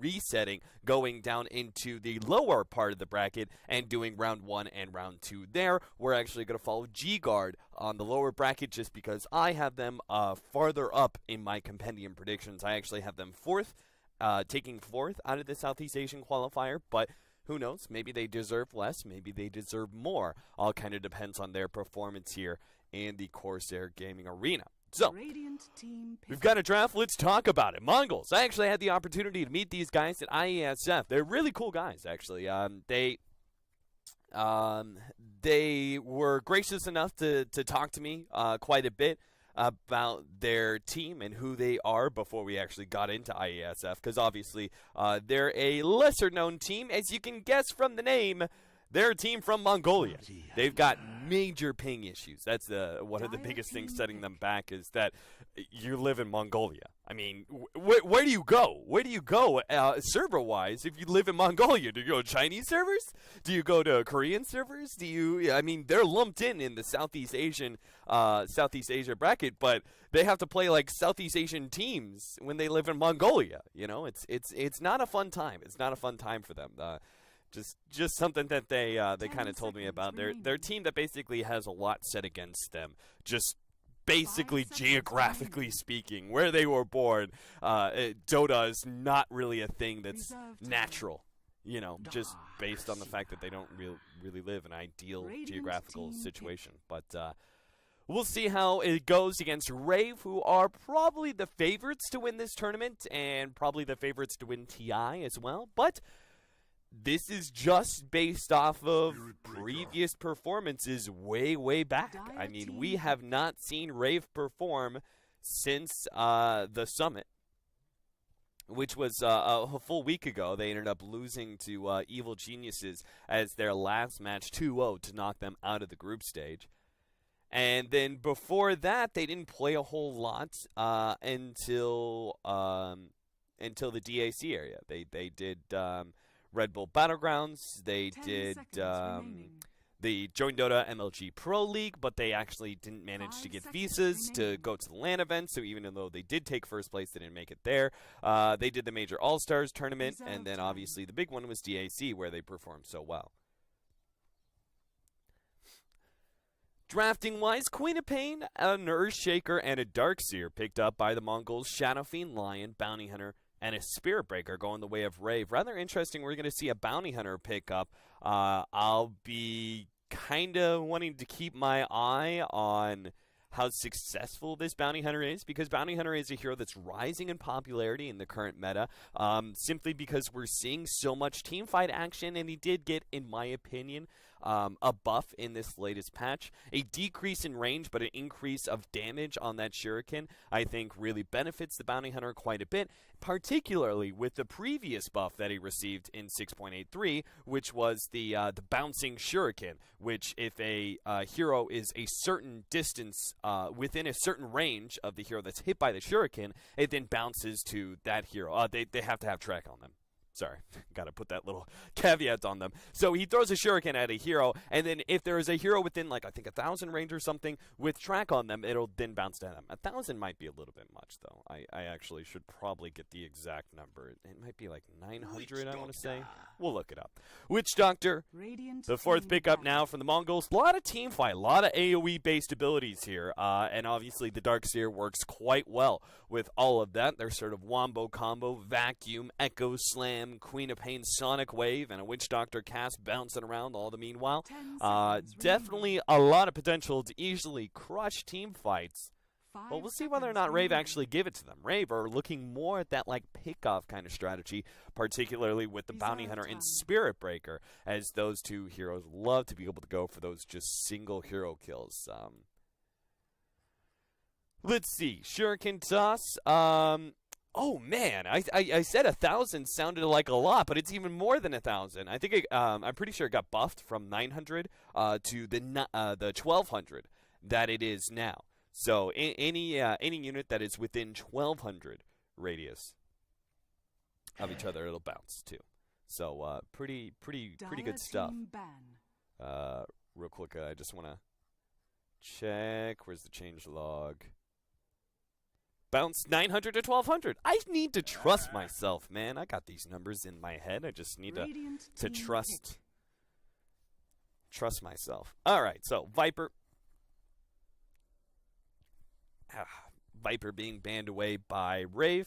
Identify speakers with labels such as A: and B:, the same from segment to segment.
A: resetting, going down into the lower part of the bracket and doing round 1 and round 2 there. We're actually going to follow G-Guard on the lower bracket just because I have them farther up in my compendium predictions. I actually have them taking fourth out of the Southeast Asian qualifier, but who knows? Maybe they deserve less. Maybe they deserve more. All kind of depends on their performance here in the Corsair Gaming Arena. So, we've got a draft. Let's talk about it. Mongolz. I actually had the opportunity to meet these guys at IESF. They're really cool guys, actually. They were gracious enough to talk to me quite a bit about their team and who they are before we actually got into IESF, because obviously they're a lesser-known team. As you can guess from the name, they're a team from Mongolia. They've got major ping issues. That's one of the biggest things setting them back is that you live in Mongolia. I mean, where do you go? Where do you go server-wise if you live in Mongolia? Do you go to Chinese servers? Do you go to Korean servers? I mean, they're lumped in the Southeast Asia bracket, but they have to play like Southeast Asian teams when they live in Mongolia. You know, it's not a fun time. It's not a fun time for them. Just something that they kind of told me about. Their team that basically has a lot set against them. Just basically geographically speaking, where they were born, Dota is not really a thing that's natural. You know, just based on the fact that they don't really live an ideal geographical situation. But we'll see how it goes against Rave, who are probably the favorites to win this tournament and probably the favorites to win TI as well. But this is just based off of previous performances way back. I mean, we have not seen Rave perform since the Summit, which was a full week ago. They ended up losing to Evil Geniuses as their last match 2-0 to knock them out of the group stage. And then before that, they didn't play a whole lot until the DAC area. They did Red Bull Battlegrounds. They did the Join Dota MLG Pro League, but they actually didn't manage to get visas to go to the LAN event, so even though they did take first place, they didn't make it there. They did the Major All-Stars tournament, and then obviously the big one was DAC, where they performed so well. Drafting-wise, Queen of Pain, an Earthshaker, and a Darkseer picked up by the Mongolz. Shadow Fiend, Lion, Bounty Hunter, and a Spirit Breaker going the way of Rave. Rather interesting, we're going to see a Bounty Hunter pick up. I'll be kind of wanting to keep my eye on how successful this Bounty Hunter is, because Bounty Hunter is a hero that's rising in popularity in the current meta, simply because we're seeing so much teamfight action, and he did get, in my opinion, a buff in this latest patch. A decrease in range, but an increase of damage on that shuriken, I think really benefits the Bounty Hunter quite a bit, particularly with the previous buff that he received in 6.83, which was the bouncing shuriken, which if a hero is a certain distance within a certain range of the hero that's hit by the shuriken, it then bounces to that hero. They have to have track on them. Sorry, got to put that little caveat on them. So he throws a shuriken at a hero, and then if there is a hero within, like, I think 1,000 range or something with track on them, it'll then bounce to them. 1,000 might be a little bit much, though. I actually should probably get the exact number. It might be like 900, I want to say. We'll look it up. Witch Doctor, the fourth pickup now from the Mongolz. A lot of team fight, a lot of AoE-based abilities here, and obviously the Darkseer works quite well with all of that. Their sort of wombo combo, Vacuum, Echo Slam, Queen of Pain, Sonic Wave, and a Witch Doctor cast bouncing around all the meanwhile. Definitely a lot of potential to easily crush team fights. But we'll see whether or not Rave actually give it to them. Rave are looking more at that like pick-off kind of strategy, particularly with the Bounty Hunter and Spirit Breaker, as those two heroes love to be able to go for those just single hero kills. Let's see. Shuriken Toss. Oh, man. I said 1,000 sounded like a lot, but it's even more than 1,000. I think I'm pretty sure it got buffed from 900 to the 1,200 that it is now. So any unit that is within 1,200 radius of each other, it'll bounce too. So pretty good stuff. Real quick, I just want to check. Where's the change log? bounce 900 to 1200. I need to trust myself, man. I got these numbers in my head. I just need to trust myself. All right, so Viper. Viper being banned away by Rave.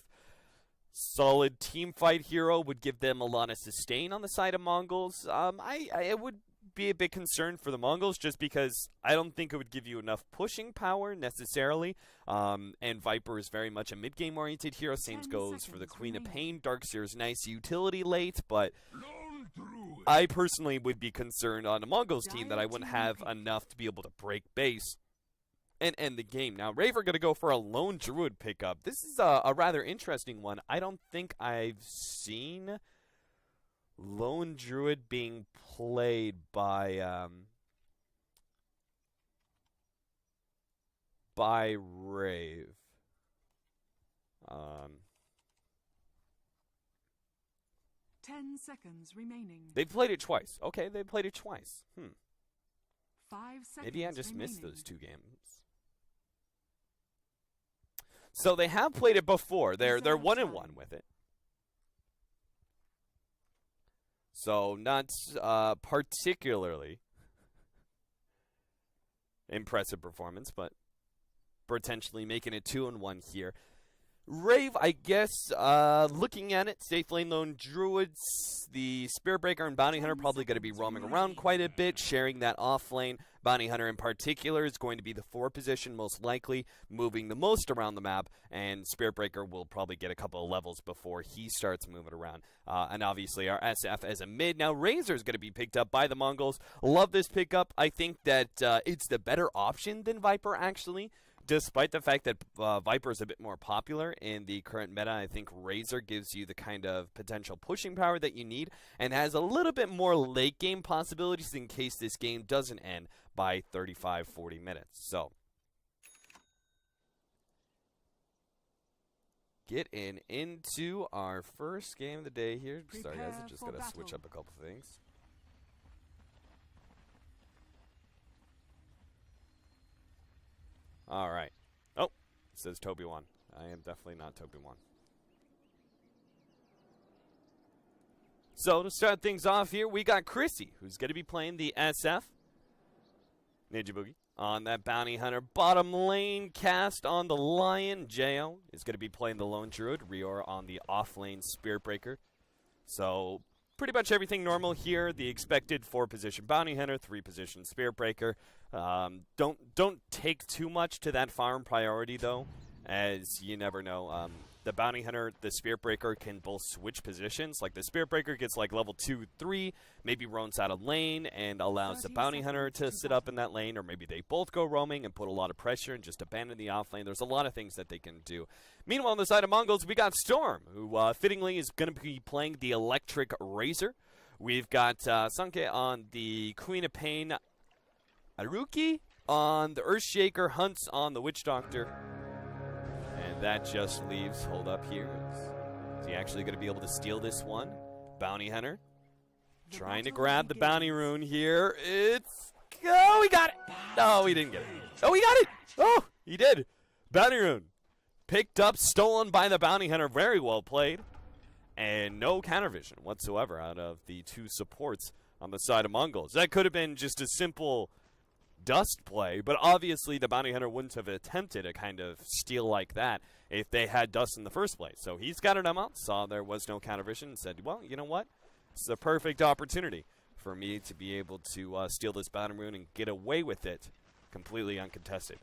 A: Solid team fight hero would give them a lot of sustain on the side of Mongolz. I would be a bit concerned for the Mongolz just because I don't think it would give you enough pushing power necessarily. And Viper is very much a mid-game oriented hero. Same goes for the Queen of Pain. Darkseer's nice utility late, but I personally would be concerned on a Mongolz team that I wouldn't have enough to be able to break base and end the game. Now, Rave are going to go for a lone druid pickup. This is a rather interesting one. I don't think I've seen lone druid being played by Rave.
B: 10 seconds remaining.
A: They've played it twice. Okay, they played it twice.
B: 5 seconds
A: Maybe I just
B: remaining.
A: missed those two games. So they have played it before. They're 1-1 with it. So not particularly impressive performance, but potentially making it 2-1 here. Rave, I guess, looking at it, safe lane lone druids, the Spirit Breaker and Bounty Hunter probably going to be roaming around quite a bit, sharing that off lane. Bounty Hunter in particular is going to be the 4 position, most likely, moving the most around the map, and Spirit Breaker will probably get a couple of levels before he starts moving around. And obviously our SF as a mid. Now Razor is going to be picked up by the Mongolz. Love this pickup. I think that it's the better option than Viper, actually. Despite the fact that Viper is a bit more popular in the current meta, I think Razor gives you the kind of potential pushing power that you need and has a little bit more late game possibilities in case this game doesn't end by 35-40 minutes. So, getting into our first game of the day here. Sorry guys, I just got to switch up a couple things. All right. Oh, it says Toby 1. I am definitely not Toby 1. So to start things off here, we got Chrissy, who's going to be playing the SF. Ninja Boogie on that Bounty Hunter. Bottom lane cast on the Lion. Jo is going to be playing the Lone Druid. Rior on the off lane Spirit Breaker. So pretty much everything normal here. The expected 4-position Bounty Hunter, 3-position Spirit Breaker. Don't take too much to that farm priority though, as you never know. The Bounty Hunter, the Spirit Breaker can both switch positions. Like the Spirit Breaker gets like level 2, 3, maybe roams out of lane and allows the Bounty Hunter to sit up in that lane, or maybe they both go roaming and put a lot of pressure and just abandon the off lane. There's a lot of things that they can do. Meanwhile, on the side of Mongolz, we got Storm, who fittingly is going to be playing the Electric Razor. We've got Sanke on the Queen of Pain, Aruki on the Earthshaker, Hunts on the Witch Doctor. And that just leaves, hold up here. Is he actually going to be able to steal this one? Bounty Hunter trying to grab the bounty rune here. Oh, he got it. No, he didn't get it. Oh, he got it. Oh, he did. Bounty rune picked up, stolen by the Bounty Hunter. Very well played. And no counter vision whatsoever out of the 2 supports on the side of Mongolz. That could have been just a simple dust play, but obviously the Bounty Hunter wouldn't have attempted a kind of steal like that if they had dust in the first place. So he's got it out, saw there was no counter vision, and said, well, you know what? It's the perfect opportunity for me to be able to steal this Bounty Rune and get away with it completely uncontested.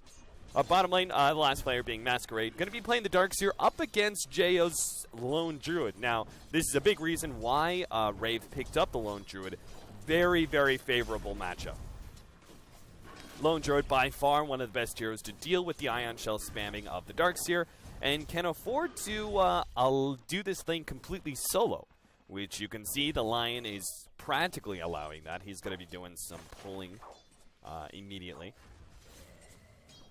A: Bottom lane, the last player being Masquerade, going to be playing the Darkseer up against Jo's Lone Druid. Now, this is a big reason why Rave picked up the Lone Druid. Very, very favorable matchup. Lone Druid, by far one of the best heroes to deal with the Ion Shell spamming of the Darkseer, and can afford to do this thing completely solo, which you can see the Lion is practically allowing that. He's going to be doing some pulling immediately.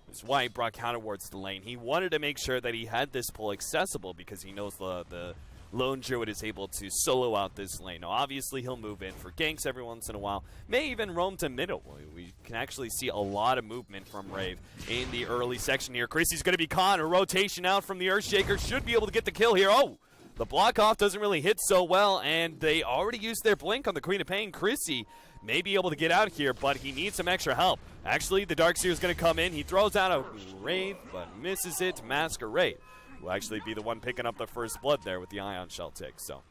A: That's why he brought counter wards to lane. He wanted to make sure that he had this pull accessible because he knows the Lone Druid is able to solo out this lane. Now, obviously, he'll move in for ganks every once in a while. May even roam to middle. We can actually see a lot of movement from Rave in the early section here. Chrissy's going to be caught. A rotation out from the Earthshaker. Should be able to get the kill here. Oh! The block off doesn't really hit so well, and they already used their blink on the Queen of Pain. Chrissy may be able to get out here, but he needs some extra help. Actually, the Darkseer is going to come in. He throws out a Rave, but misses it. Masquerade will actually be the one picking up the first blood there with the Ion Shell tick. So,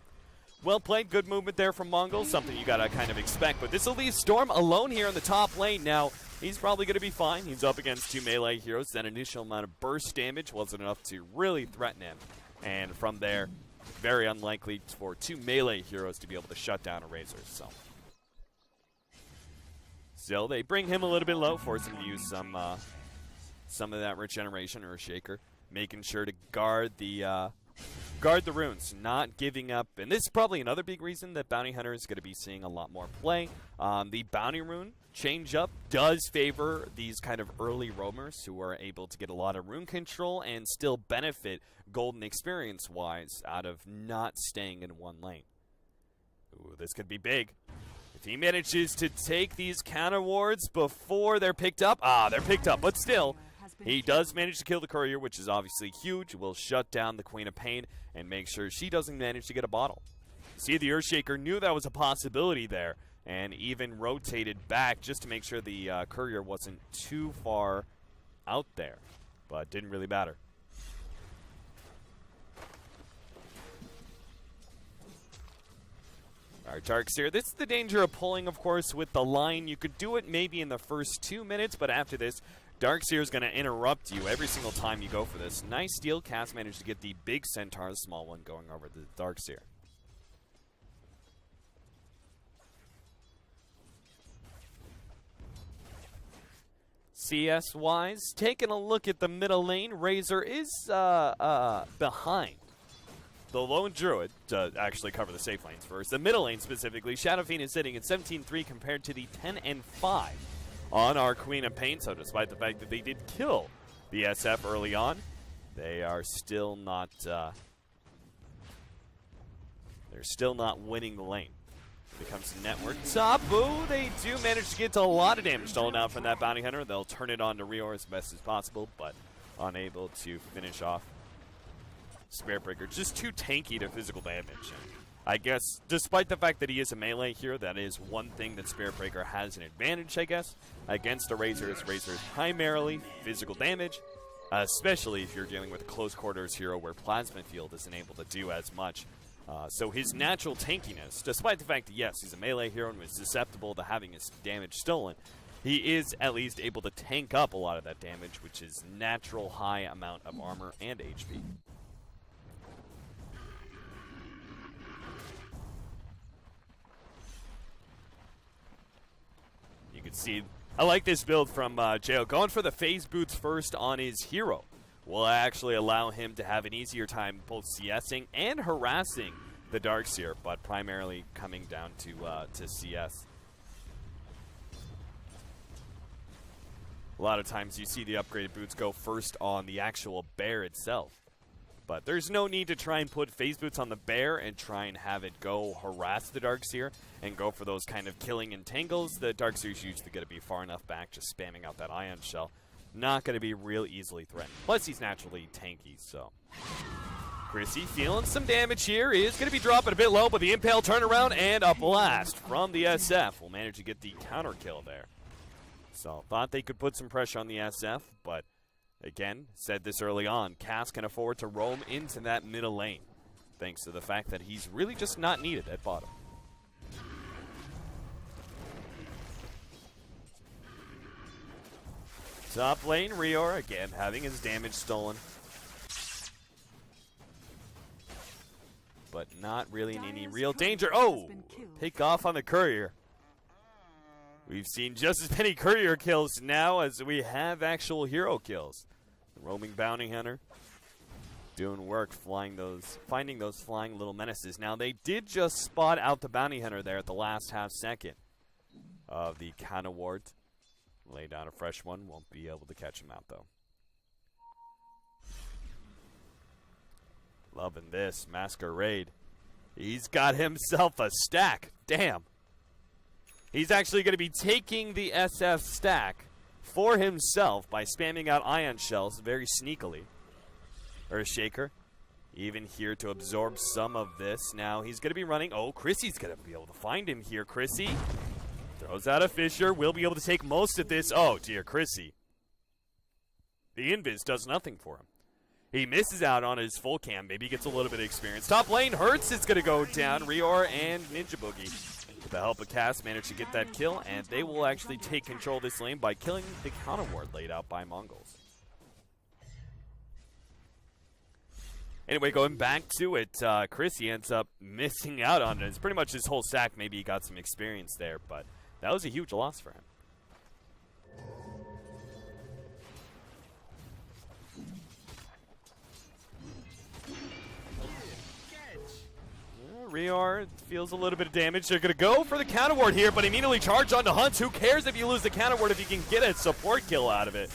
A: well played. Good movement there from Mongolz. Something you got to kind of expect. But this will leave Storm alone here in the top lane. Now, he's probably going to be fine. He's up against 2 melee heroes. That initial amount of burst damage wasn't enough to really threaten him. And from there, very unlikely for 2 melee heroes to be able to shut down a Razor. Still, they bring him a little bit low, force him to use some of that regeneration or a shaker, making sure to guard the runes, not giving up. And this is probably another big reason that Bounty Hunter is going to be seeing a lot more play. The Bounty Rune change-up does favor these kind of early roamers who are able to get a lot of rune control and still benefit golden experience-wise out of not staying in one lane. Ooh, this could be big. If he manages to take these counter wards before they're picked up, they're picked up, but still, he does manage to kill the courier, which is obviously huge. Will shut down the Queen of Pain and make sure she doesn't manage to get a bottle. See, the Earthshaker knew that was a possibility there and even rotated back just to make sure the courier wasn't too far out there, but didn't really matter. All right, Darkseer, this is the danger of pulling, of course, with the line. You could do it maybe in the first 2 minutes, but after this, Darkseer is going to interrupt you every single time you go for this. Nice steal. Cass managed to get the big Centaur, the small one, going over the Darkseer. CS-wise, taking a look at the middle lane, Razor is behind the Lone Druid to actually cover the safe lanes first. The middle lane specifically, Shadow Fiend is sitting at 17-3 compared to the 10-5 on our Queen of Pain. So despite the fact that they did kill the SF early on, they are still not winning the lane. It comes to network top. Ooh, they do manage to get to a lot of damage stolen out from that Bounty Hunter. They'll turn it on to Rior as best as possible, but unable to finish off Spiritbreaker. Just too tanky to physical damage. And I guess, despite the fact that he is a melee hero, that is one thing that Spiritbreaker has an advantage, I guess, against a Razor. Razor is primarily physical damage, especially if you're dealing with a close quarters hero where Plasma Field isn't able to do as much. So his natural tankiness, despite the fact that, yes, he's a melee hero and was susceptible to having his damage stolen, he is at least able to tank up a lot of that damage, which is natural high amount of armor and HP. You can see, I like this build from Jo. Going for the phase boots first on his hero will actually allow him to have an easier time both CSing and harassing the Darkseer, but primarily coming down to CS. A lot of times you see the upgraded boots go first on the actual bear itself, but there's no need to try and put phase boots on the bear and try and have it go harass the Darkseer and go for those kind of killing entangles. The Darkseer's usually going to be far enough back, just spamming out that Ion Shell. Not going to be real easily threatened. Plus, he's naturally tanky, so. Chrissy feeling some damage here. He is going to be dropping a bit low, but the Impale turnaround and a blast from the SF will manage to get the counter kill there. So, thought they could put some pressure on the SF, but again, said this early on, Cass can afford to roam into that middle lane, thanks to the fact that he's really just not needed at bottom. Top lane, Rior, again, having his damage stolen. But not really in any real danger. Oh! Pick off on the courier. We've seen just as many courier kills now as we have actual hero kills. The roaming bounty hunter doing work, finding those flying little menaces. Now, they did just spot out the bounty hunter there at the last half second of the counter ward. Lay down a fresh one. Won't be able to catch him out, though. Loving this. Masquerade. He's got himself a stack. Damn. He's actually going to be taking the SF stack for himself by spamming out ion shells very sneakily. Earthshaker, even here to absorb some of this. Now he's going to be running. Oh, Chrissy's going to be able to find him here. Chrissy throws out a Fissure. Will be able to take most of this. Oh, dear, Chrissy. The Invis does nothing for him. He misses out on his full cam. Maybe he gets a little bit of experience. Top lane, Hurts is going to go down. Rior and Ninja Boogie, with the help of Cass, managed to get that kill, and they will actually take control of this lane by killing the counter ward laid out by Mongolz. Anyway, going back to it, Chrissy ends up missing out on it. It's pretty much his whole stack. Maybe he got some experience there, but that was a huge loss for him. Rior feels a little bit of damage. They're going to go for the counter ward here, but immediately charge onto Hunts. Who cares if you lose the counter ward if you can get a support kill out of it?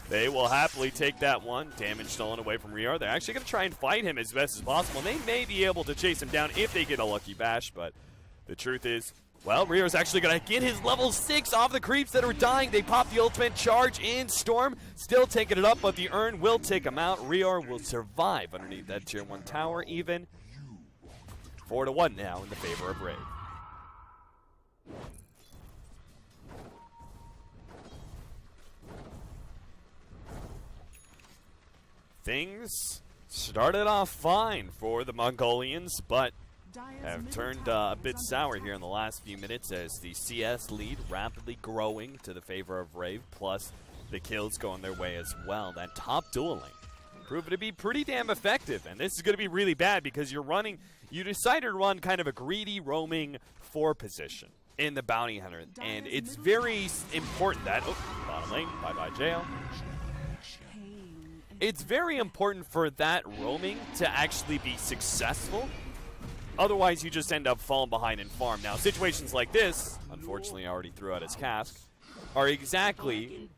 A: They will happily take that one. Damage stolen away from Rior. They're actually going to try and fight him as best as possible. And they may be able to chase him down if they get a lucky bash, but the truth is, well, Rior's actually going to get his level 6 off the creeps that are dying. They pop the ultimate charge in. Storm still taking it up, but the urn will take him out. Rior will survive underneath that tier 1 tower even. 4-1 now in the favor of Rave. Things started off fine for the Mongolians, but have turned a bit sour here in the last few minutes as the CS lead rapidly growing to the favor of Rave, plus the kills going their way as well. That top dueling proved to be pretty damn effective, and this is going to be really bad because you decided to run kind of a greedy roaming 4 position in the Bounty Hunter, and it's very important that, bottom lane, bye-bye jail. It's very important for that roaming to actually be successful. Otherwise, you just end up falling behind in farm. Now, situations like this, unfortunately I already threw out his cask, are exactly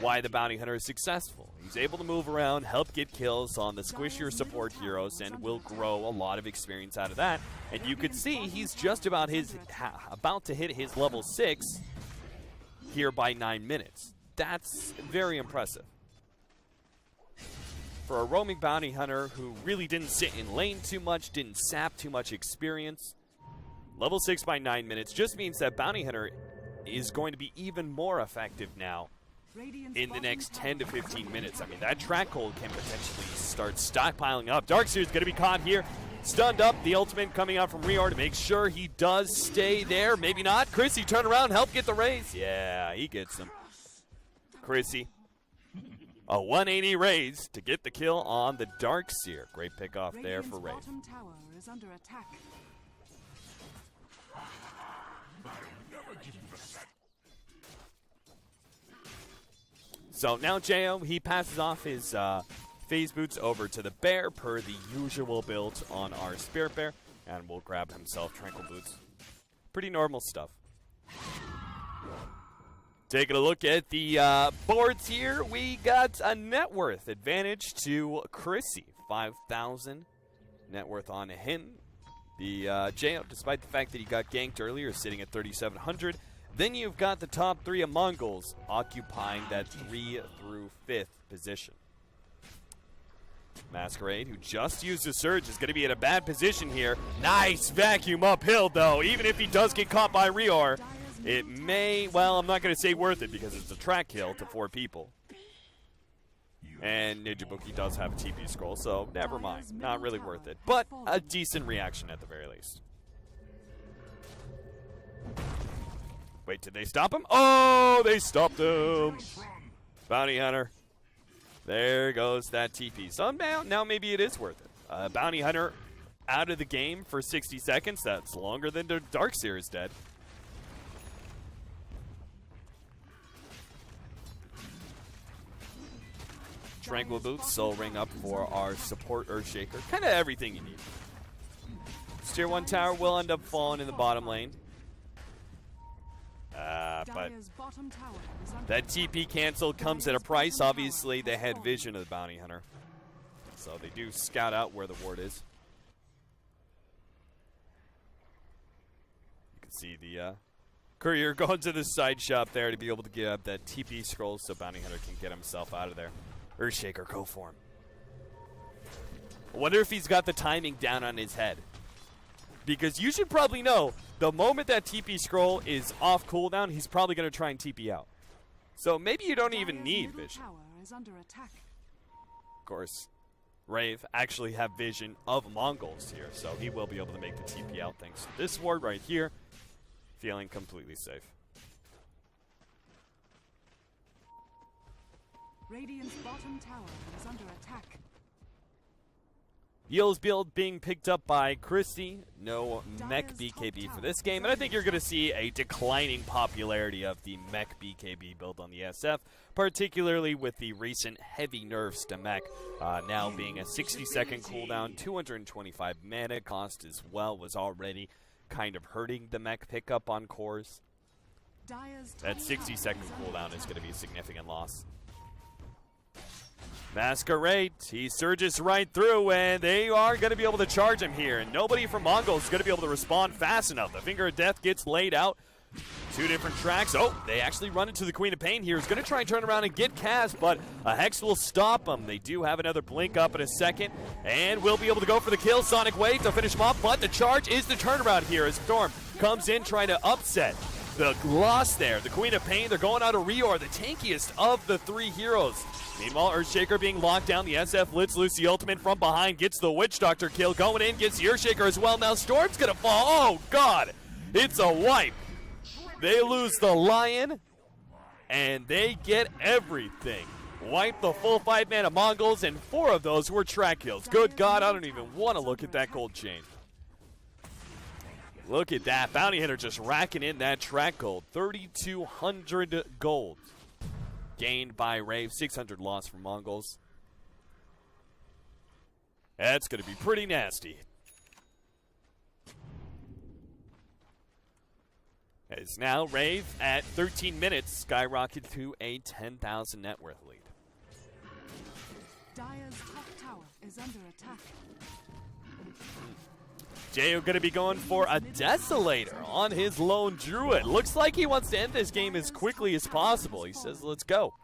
A: why the Bounty Hunter is successful. He's able to move around, help get kills on the squishier support heroes, and will grow a lot of experience out of that. And you could see he's just about to hit his level 6 here by 9 minutes. That's very impressive. For a roaming Bounty Hunter who really didn't sit in lane too much, didn't sap too much experience, level 6 by 9 minutes just means that Bounty Hunter is going to be even more effective now in the next 10 to 15 minutes. I mean, that track hold can potentially start stockpiling up. Darkseer's going to be caught here, stunned up. The ultimate coming out from Rior to make sure he does stay there. Maybe not. Chrissy, turn around, help get the raise. Yeah, he gets them. Chrissy, a 180 raise to get the kill on the Darkseer. Great pick off there for Rave.
B: Bottom tower is under attack.
A: So now Jo, he passes off his phase boots over to the bear per the usual build on our Spirit Bear, and will grab himself tranquil boots. Pretty normal stuff. Taking a look at the boards here, we got a net worth advantage to Chrissy. 5,000 net worth on him. The Jo, despite the fact that he got ganked earlier, is sitting at 3,700. Then you've got the top 3 of Mongolz occupying that 3 through 5th position. Masquerade, who just used a surge, is going to be in a bad position here. Nice vacuum uphill, though. Even if he does get caught by Rior, it may, well, I'm not going to say worth it because it's a track kill to 4 people. And Ninja Boogie does have a TP scroll, so never mind. Not really worth it, but a decent reaction at the very least. Wait, did they stop him? Oh, they stopped him. Bounty Hunter. There goes that TP. So now maybe it is worth it. Bounty Hunter out of the game for 60 seconds. That's longer than the Darkseer is dead. Tranquil Boots, Soul Ring up for our support Earthshaker. Kind of everything you need. Tier 1 tower will end up falling in the bottom lane. But that TP cancel comes at a price. Obviously, they had vision of the Bounty Hunter. So they do scout out where the ward is. You can see the courier going to the side shop there to be able to get up that TP scroll so Bounty Hunter can get himself out of there. Earthshaker, go for him. I wonder if he's got the timing down on his head. Because you should probably know, the moment that TP scroll is off cooldown, he's probably going to try and TP out. So maybe you don't even need vision. Of course, Rave actually have vision of Mongolz here, so he will be able to make the TP out thanks to this ward right here. Feeling completely safe.
B: Radiant's bottom tower is under attack.
A: Heals build being picked up by Christie. No mech BKB for this game. And I think you're going to see a declining popularity of the mech BKB build on the SF, particularly with the recent heavy nerfs to mech, now being a 60-second cooldown, 225 mana cost as well, was already kind of hurting the mech pickup on cores. That 60-second cooldown is going to be a significant loss. Masquerade, he surges right through, and they are going to be able to charge him here. And nobody from Mongolz is going to be able to respond fast enough. The Finger of Death gets laid out. Two different tracks. Oh, they actually run into the Queen of Pain here. He's going to try and turn around and get cast, but a Hex will stop him. They do have another blink up in a second, and will be able to go for the kill. Sonic Wave to finish him off, but the charge is the turnaround here as Storm comes in trying to upset the loss there. The Queen of Pain, they're going out of Reor, the tankiest of the three heroes. Meanwhile, Earthshaker being locked down. The SF lets loose the ultimate from behind, gets the Witch Doctor kill, going in, gets the Earthshaker as well. Now Storm's gonna fall. Oh, God. It's a wipe. They lose the Lion, and they get everything. Wipe the full 5-mana Mongolz, and 4 of those were track kills. Good God, I don't even want to look at that gold chain. Look at that. Bounty Hunter just racking in that track gold. 3,200 gold gained by Rave. 600 loss from Mongolz. That's going to be pretty nasty. As now Rave at 13 minutes skyrocket to a 10,000 net worth lead.
B: Dire's top tower is under attack.
A: Jayo going to be going for a Desolator on his lone Druid. Looks like he wants to end this game as quickly as possible. He says, let's go.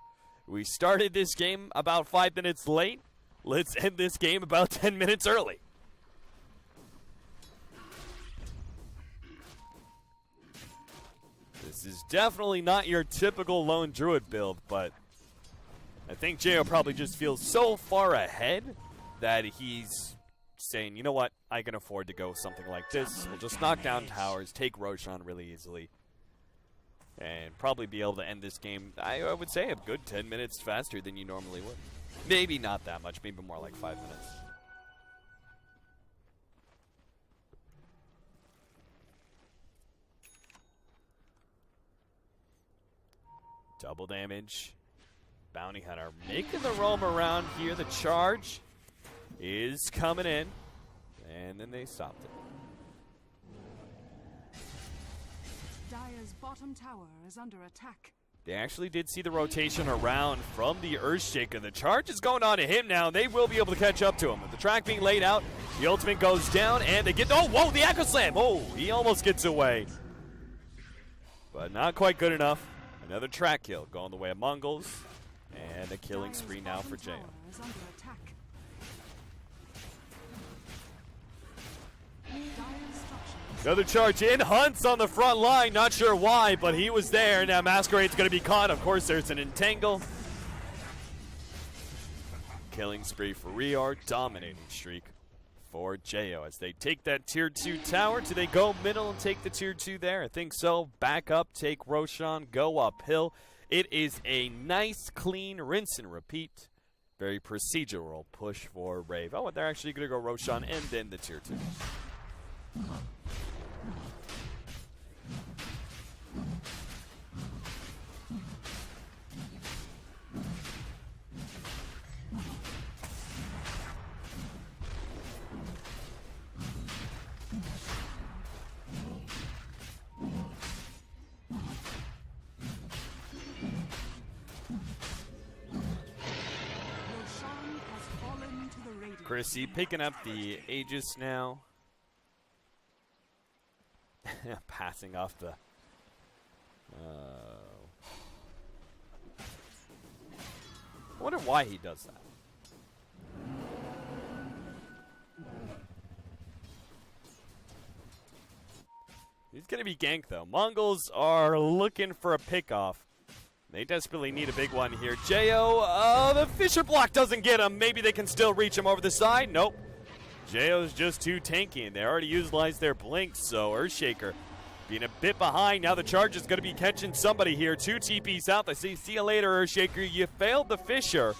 A: We started this game about 5 minutes late. Let's end this game about 10 minutes early. This is definitely not your typical lone Druid build, but I think Jayo probably just feels so far ahead that he's saying, you know what, I can afford to go something like this. We'll just knock down towers, take Roshan really easily, and probably be able to end this game, I would say, a good 10 minutes faster than you normally would. Maybe not that much, maybe more like 5 minutes. Double damage. Bounty Hunter making the roam around here. The charge is coming in, and then they stopped it.
B: Dire's bottom tower is under attack.
A: They actually did see the rotation around from the Earthshaker. The charge is going on to him now. They will be able to catch up to him. With the track being laid out, the ultimate goes down, and they get, oh, whoa, the Echo Slam. Oh, he almost gets away. But not quite good enough. Another track kill going the way of Mongolz. And a killing spree now for Jayo. Another charge in. Hunt's on the front line. Not sure why, but he was there. Now Masquerade's going to be caught. Of course, there's an entangle. Killing spree for Reor. Dominating streak for Jayo as they take that tier 2 tower. Do they go middle and take the tier 2 there? I think so. Back up, take Roshan, go uphill. It is a nice, clean rinse and repeat. Very procedural push for Rave. Oh, and they're actually going to go Roshan and then the tier 2.
B: Roshan has fallen to the Radiant.
A: Chrissy picking up the Aegis now. Passing off the... I wonder why he does that. He's going to be ganked, though. Mongols are looking for a pickoff. They desperately need a big one here. Jo, the Fisher block doesn't get him. Maybe they can still reach him over the side. Nope. Jo's just too tanky, and they already utilized their blinks, so Earthshaker being a bit behind. Now the charge is going to be catching somebody here. 2 TPs out. They say, see you later, Earthshaker. You failed the Fisher,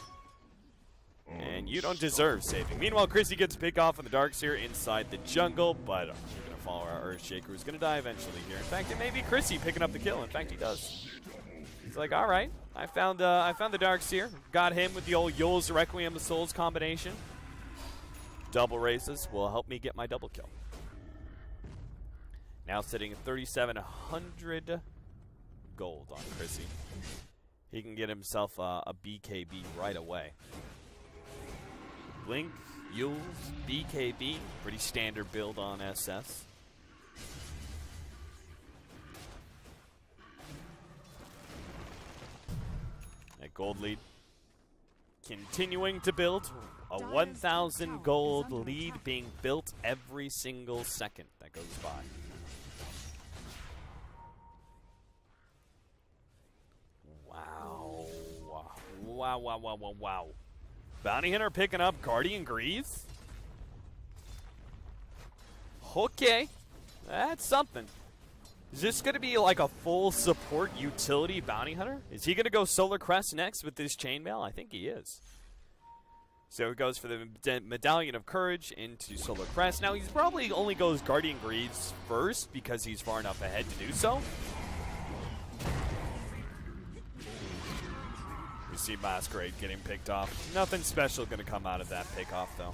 A: and you don't deserve saving. Meanwhile, Chrissy gets a pick off on the Darkseer inside the jungle, but we're going to follow our Earthshaker, who's going to die eventually here. In fact, it may be Chrissy picking up the kill. In fact, he does. He's like, all right, I found the Darkseer. Got him with the old Yul's Requiem of Souls combination. Double races will help me get my double kill. Now sitting at 3,700 gold on Chrissy. He can get himself a BKB right away. Blink, Yul's, BKB, pretty standard build on SS. That gold lead continuing to build. A 1,000 gold lead being built every single second that goes by. Wow. Wow, wow, wow, wow, wow. Bounty Hunter picking up Guardian Greaves. Okay. That's something. Is this going to be like a full support utility Bounty Hunter? Is he going to go Solar Crest next with this chainmail? I think he is. So he goes for the Medallion of Courage into Solar Crest. Now, he's probably only goes Guardian Greaves first because he's far enough ahead to do so. We see Masquerade getting picked off. Nothing special going to come out of that pick-off, though.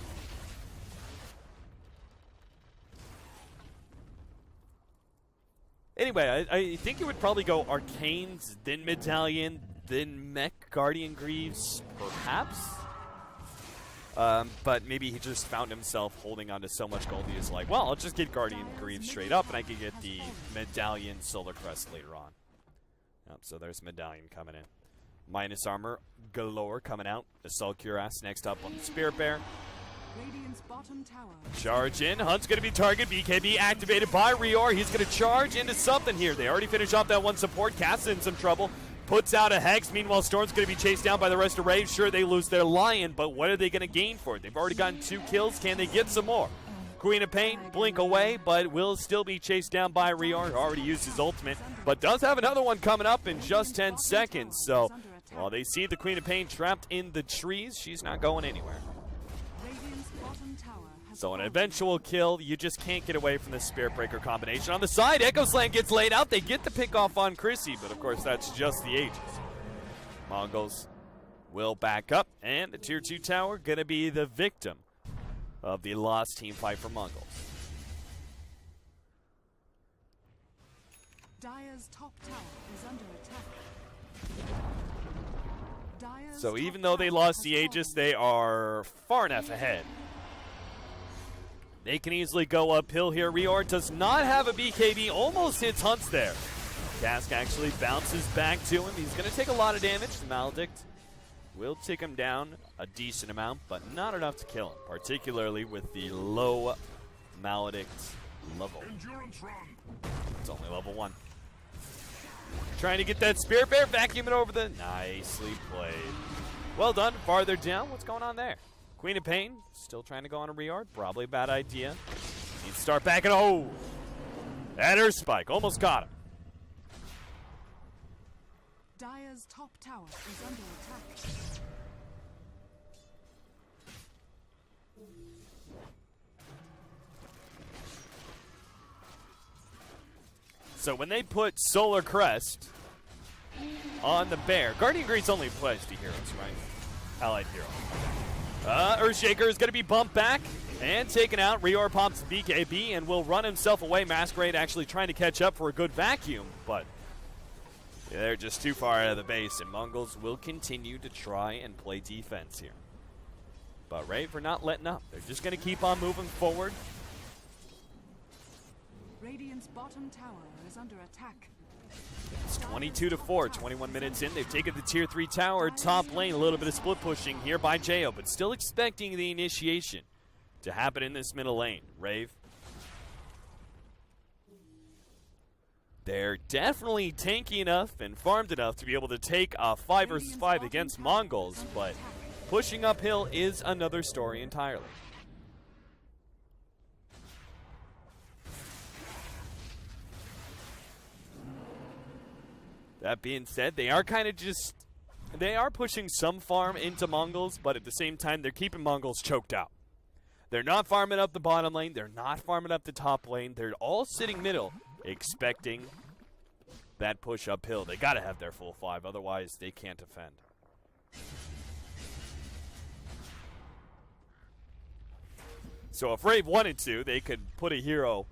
A: Anyway, I think it would probably go Arcanes, then Medallion, then Mech Guardian Greaves, perhaps? But maybe he just found himself holding on to so much gold he was like, well, I'll just get Guardian Greaves straight up and I can get the Medallion Solar Crest later on. Yep, so there's Medallion coming in. Minus armor galore coming out. Assault Cuirass next up on the Spirit Bear. Charge in. Hunt's going to be target. BKB activated by Rior. He's going to charge into something here. They already finished off that one support. Cass in some trouble. Puts out a Hex. Meanwhile, Storm's going to be chased down by the rest of Rave. Sure, they lose their Lion, but what are they going to gain for it? They've already gotten 2 kills. Can they get some more? Queen of Pain, blink away, but will still be chased down by Rior. Already used his ultimate, but does have another one coming up in just 10 seconds. So while they see the Queen of Pain trapped in the trees, she's not going anywhere. So an eventual kill, you just can't get away from the Spirit Breaker combination. On the side, Echo Slam gets laid out. They get the pick off on Chrissy, but of course that's just the Aegis. Mongols will back up, and the Tier 2 tower going to be the victim of the lost team fight for Mongols.
B: Dire's top tower is under attack.
A: So even though they lost the Aegis, they are far enough ahead. They can easily go uphill here. Rior does not have a BKB, almost hits Hunts there. Cask actually bounces back to him. He's going to take a lot of damage. The Maledict will take him down a decent amount, but not enough to kill him, particularly with the low Maledict level. It's only level 1. Trying to get that Spirit Bear, vacuuming over the... Nicely played. Well done. Farther down, what's going on there? Queen of Pain, still trying to go on a Rior. Probably a bad idea. Needs to start backing. Oh! That Earth Spike. Almost got him.
B: Dire's top tower is under attack.
A: So when they put Solar Crest on the bear, Guardian Greaves only applies to heroes, right? Allied hero. Earthshaker is going to be bumped back and taken out. Rior pops BKB and will run himself away. Masquerade actually trying to catch up for a good vacuum, but they're just too far out of the base, and Mongols will continue to try and play defense here. But Rave are not letting up. They're just going to keep on moving forward.
B: Radiant's bottom tower is under attack.
A: It's 22-4, 21 minutes in. They've taken the tier 3 tower. Top lane, a little bit of split pushing here by Jo, but still expecting the initiation to happen in this middle lane. Rave. They're definitely tanky enough and farmed enough to be able to take a 5 versus 5 against Mongolz, but pushing uphill is another story entirely. That being said, they are pushing some farm into Mongolz, but at the same time, they're keeping Mongolz choked out. They're not farming up the bottom lane. They're not farming up the top lane. They're all sitting middle, expecting that push uphill. They got to have their full 5, otherwise they can't defend. So if Rave wanted to, they could put a hero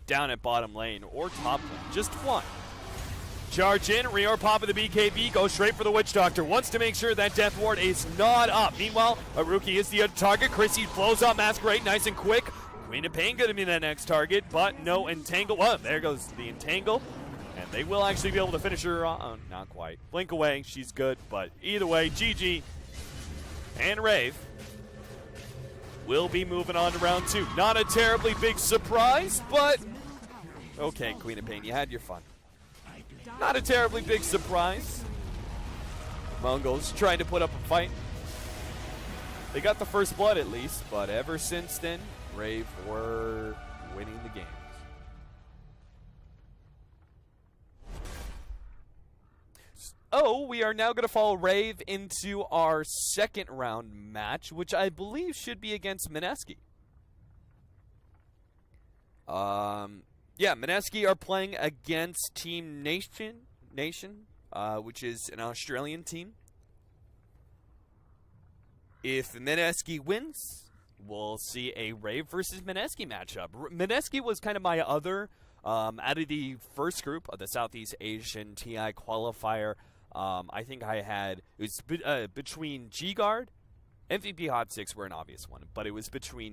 A: down at bottom lane or top lane. Just one. Charge in, Reor pop of the BKB, goes straight for the Witch Doctor. Wants to make sure that Death Ward is not up. Meanwhile, Aruki is the target. Chrissy blows up Masquerade nice and quick. Queen of Pain going to be the next target, but no entangle. Well, there goes the entangle. And they will actually be able to finish her on. Not quite. Blink away, she's good, but either way, GG and Rave will be moving on to round 2. Not a terribly big surprise, but okay, Queen of Pain, you had your fun. Not a terribly big surprise. Mongolz trying to put up a fight. They got the first blood at least, but ever since then, Rave were winning the games. Oh, we are now going to follow Rave into our second round match, which I believe should be against Mineski. Yeah, Mineski are playing against Team Nation, which is an Australian team. If Mineski wins, we'll see a Rave versus Mineski matchup. Mineski was kind of my other, out of the first group of the Southeast Asian TI qualifier. I think I had, it was between G-Guard, MVP Hot 6 were an obvious one, but it was between